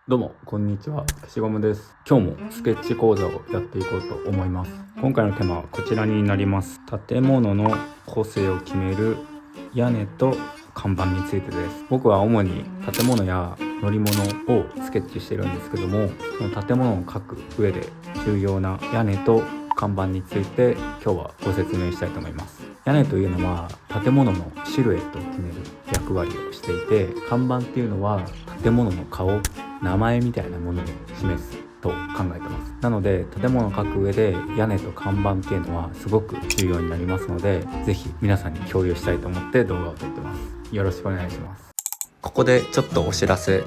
どうもこんにちは、消しゴムです。今日もスケッチ講座をやっていこうと思います。今回のテーマはこちらになります。建物の個性を決める屋根と看板についてです。僕は主に建物や乗り物をスケッチしてるんですけども、その建物を描く上で重要な屋根と看板について今日はご説明したいと思います。屋根というのは建物のシルエットを決める役割をしていて、看板っていうのは建物の顔、名前みたいなものを示すと考えてます。なので建物を描く上で屋根と看板っていうのはすごく重要になりますので、ぜひ皆さんに共有したいと思って動画を撮ってます。よろしくお願いします。ここでちょっとお知らせ。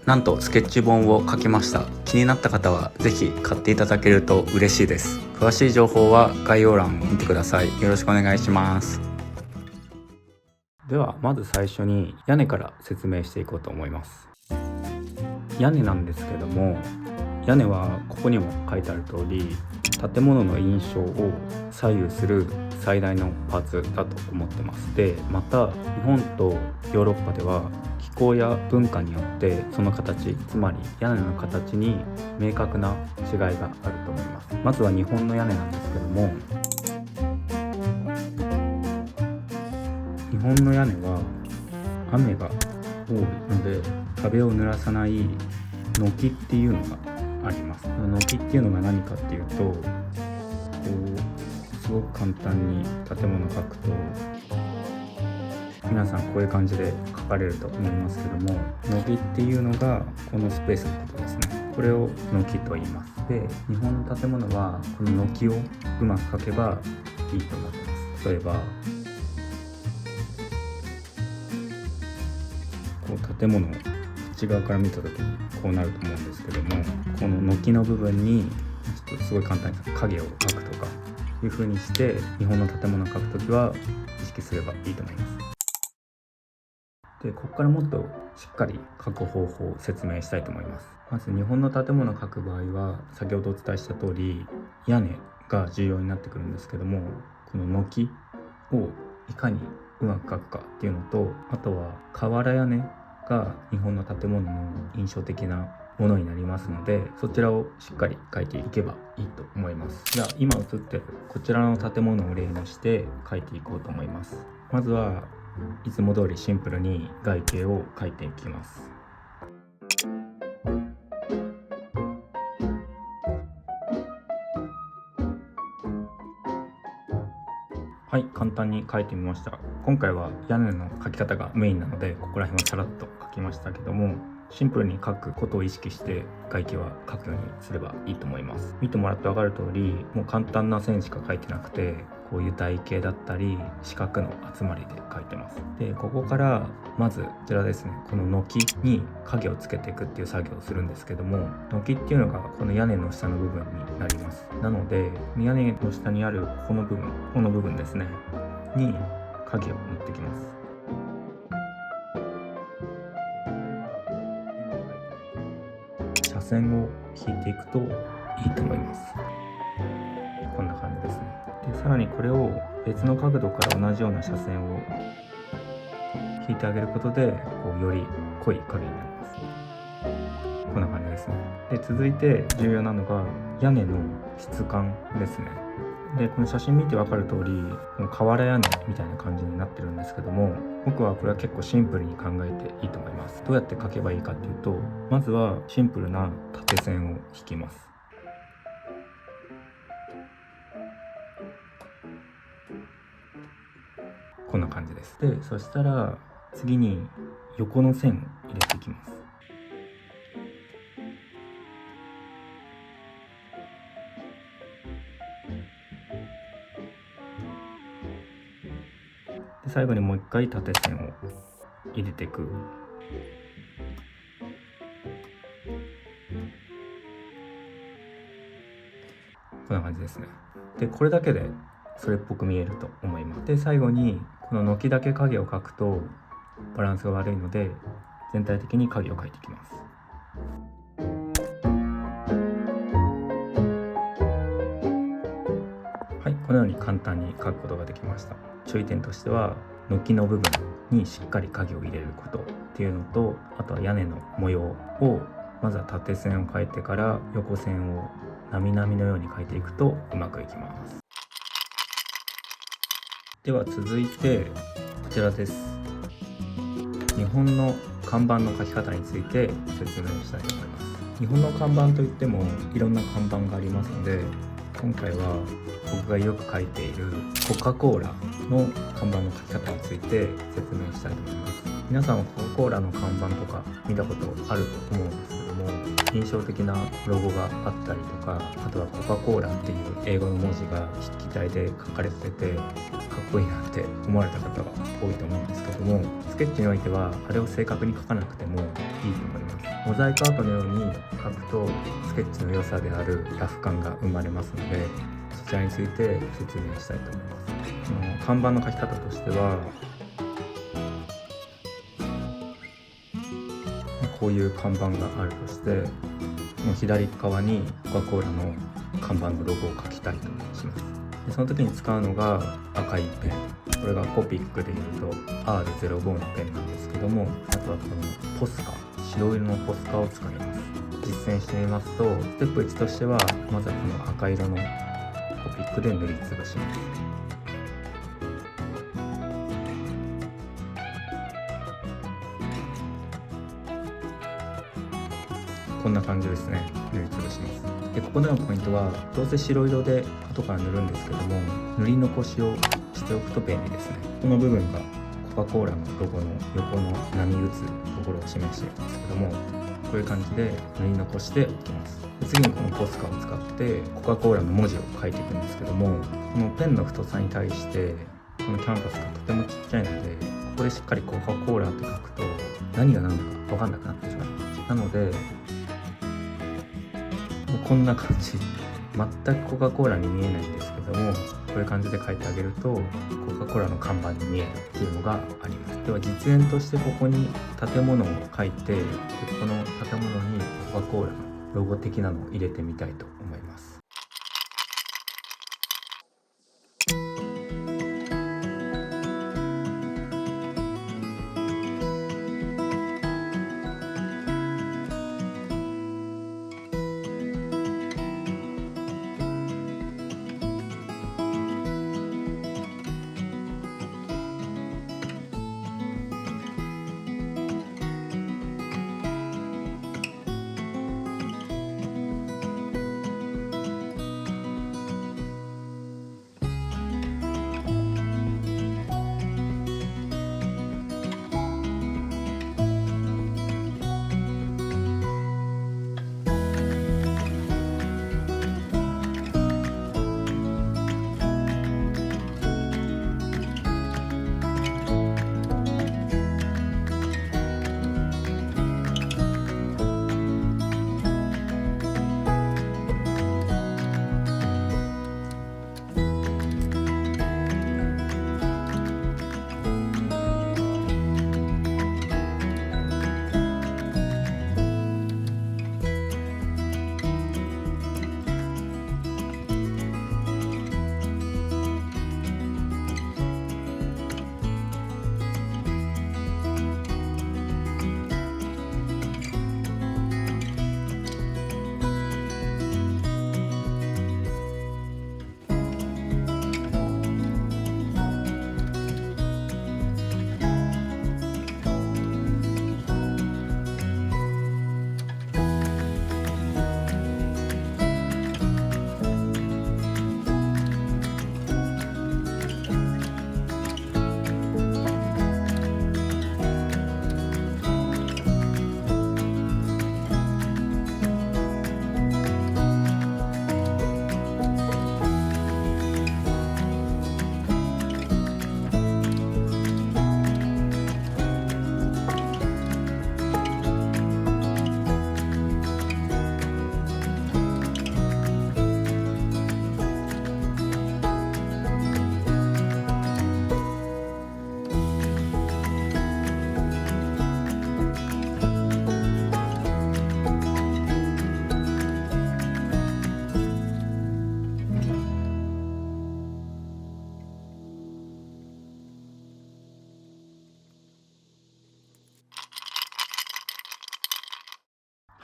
なんとスケッチ本を書きました。気になった方はぜひ買っていただけると嬉しいです。詳しい情報は概要欄を見てください。よろしくお願いします。ではまず最初に屋根から説明していこうと思います。屋根なんですけども、屋根はここにも書いてある通り、建物の印象を左右する最大のパーツだと思ってます。で、また日本とヨーロッパでは気候や文化によってその形、つまり屋根の形に明確な違いがあると思います。まずは日本の屋根なんですけども、日本の屋根は雨が多いので壁を濡らさない軒っていうのがあります。軒っていうのが何かっていうと、こうすごく簡単に建物を描くと皆さんこういう感じで描かれると思いますけども、軒っていうのがこのスペースのことですね。これを軒と言います。で、日本の建物はこの軒をうまく描けばいいと思ってます。例えばこう建物を内側から見た時にこうなると思うんですけども、この軒の部分にちょっとすごい簡単に影を描くとかいう風にして日本の建物を描くときは意識すればいいと思います。で、ここからもっとしっかり描く方法を説明したいと思います。まず日本の建物を描く場合は先ほどお伝えした通り屋根が重要になってくるんですけども、この軒をいかにうまく描くかっていうのと、あとは瓦屋根が日本の建物の印象的なものになりますので、そちらをしっかり描いていけばいいと思います。じゃあ今映ってるこちらの建物を例にして描いていこうと思います。まずはいつも通りシンプルに外形を描いていきます。はい、簡単に描いてみました。今回は屋根の描き方がメインなのでここら辺はさらっと描きましたけども、シンプルに描くことを意識して外形は描くようにすればいいと思います。見てもらって分かる通り、もう簡単な線しか描いてなくて、こういう台形だったり四角の集まりで描いてます。で、ここからまずこちらですね、この軒に影をつけていくっていう作業をするんですけども、軒っていうのがこの屋根の下の部分になります。なので屋根の下にあるこの部分ですねに影を持ってきます。斜線を引いていくといいと思います。こんな感じですね。で、さらにこれを別の角度から同じような斜線を引いてあげることでこうより濃い影になります。こんな感じですね。で、続いて重要なのが屋根の質感ですね。で、この写真見て分かる通り瓦屋根みたいな感じになってるんですけども、僕はこれは結構シンプルに考えていいと思います。どうやって描けばいいかっていうと、まずはシンプルな縦線を引きます。こんな感じです。で、そしたら次に横の線を入れていきます。で、最後にもう一回縦線を入れていく。こんな感じですね。で、これだけでそれっぽく見えると思います。で、最後にこの軒だけ影を描くとバランスが悪いので全体的に影を描いていきます。はい、このように簡単に描くことができました。注意点としては軒の部分にしっかり影を入れることっていうのと、あとは屋根の模様をまずは縦線を描いてから横線をなみなみのように描いていくとうまくいきます。では続いてこちらです。日本の看板の描き方について説明したいと思います。日本の看板といってもいろんな看板がありますので、今回は僕がよく描いているコカ・コーラの看板の描き方について説明したいと思います。皆さんはコカ・コーラの看板とか見たことあると思うんですけども、印象的なロゴがあったりとか、あとはコカ・コーラっていう英語の文字が筆記体で書かれててかっこいいなって思われた方が多いと思うんですけども、スケッチにおいてはあれを正確に書かなくてもいいと思います。モザイクアートのように書くとスケッチの良さであるラフ感が生まれますので、そちらについて説明したいと思います。看板の書き方としてはこういう看板があるとして、もう左側にコカ・コーラの看板のロゴを書きたいとします。でその時に使うのが赤いペン、これがコピックでいうと R05 のペンなんですけども、あとはこのポスカ、白色のポスカを使います。実践してみますと、ステップ1としてはまずはこの赤色のコピックで塗りつぶします。こんな感じですね。塗りつぶします。でここでのポイントは、どうせ白色で後から塗るんですけども、塗り残しをしておくと便利ですね。この部分がコカ・コーラのロゴの横の波打つところを示しているんですけども、こういう感じで塗り残しておきます。で次にこのポスカを使ってコカ・コーラの文字を書いていくんですけども、このペンの太さに対してこのキャンバスがとてもちっちゃいので、ここでしっかりコカ・コーラって書くと何が何だか分かんなくなってしまいます。なのでこんな感じ、全くコカ・コーラに見えないんですけども、こういう感じで書いてあげるとコカ・コーラの看板に見えるっていうのがあります。では実演としてここに建物を書いて、でこの建物にコカ・コーラのロゴ的なのを入れてみたいと思います。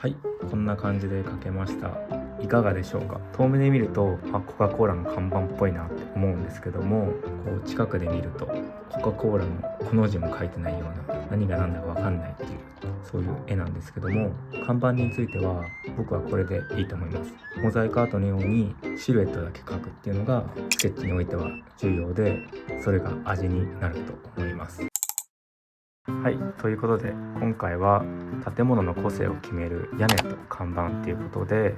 はい、こんな感じで書けました。いかがでしょうか。遠目で見るとコカ・コーラの看板っぽいなって思うんですけども、こう近くで見るとコカ・コーラのこの字も書いてないような、何が何だか分かんないっていう、そういう絵なんですけども、看板については僕はこれでいいと思います。モザイクアートのようにシルエットだけ描くっていうのがスケッチにおいては重要で、それが味になると思います。はい、ということで今回は建物の個性を決める屋根と看板っていうことで、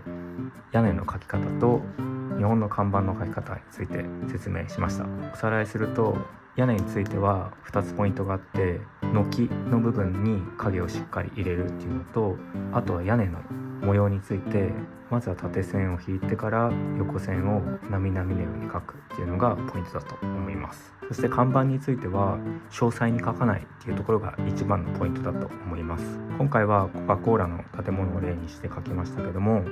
屋根の描き方と日本の看板の描き方について説明しました。おさらいすると、屋根については2つポイントがあって、軒の部分に影をしっかり入れるっていうのと、あとは屋根の模様について、まずは縦線を引いてから横線をなみなみのように描くっていうのがポイントだと思います。そして看板については詳細に描かないっていうところが一番のポイントだと思います。今回はコカ・コーラの建物を例にして描きましたけども、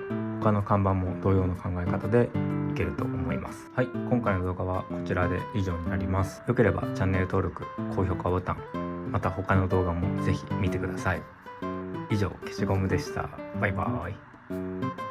他の看板も同様の考え方でいけると思います。はい、今回の動画はこちらで以上になります。よければチャンネル登録、高評価ボタン、また他の動画もぜひ見てください。以上、消しゴムでした。バイバーイ。